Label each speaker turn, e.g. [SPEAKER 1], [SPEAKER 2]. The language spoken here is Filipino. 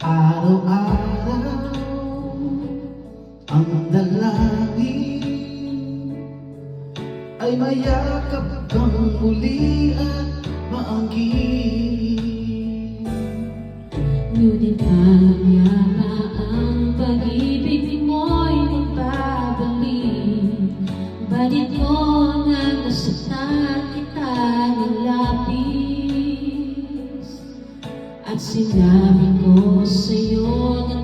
[SPEAKER 1] Araw-araw ang dalangin ay mayakap kang muli at maangkin.
[SPEAKER 2] Ngunit parang yata ang pag-ibig mo'y nagbabalik. Bakit mo nga nasaktan kita ng labis? At sinabi ko sa'yo na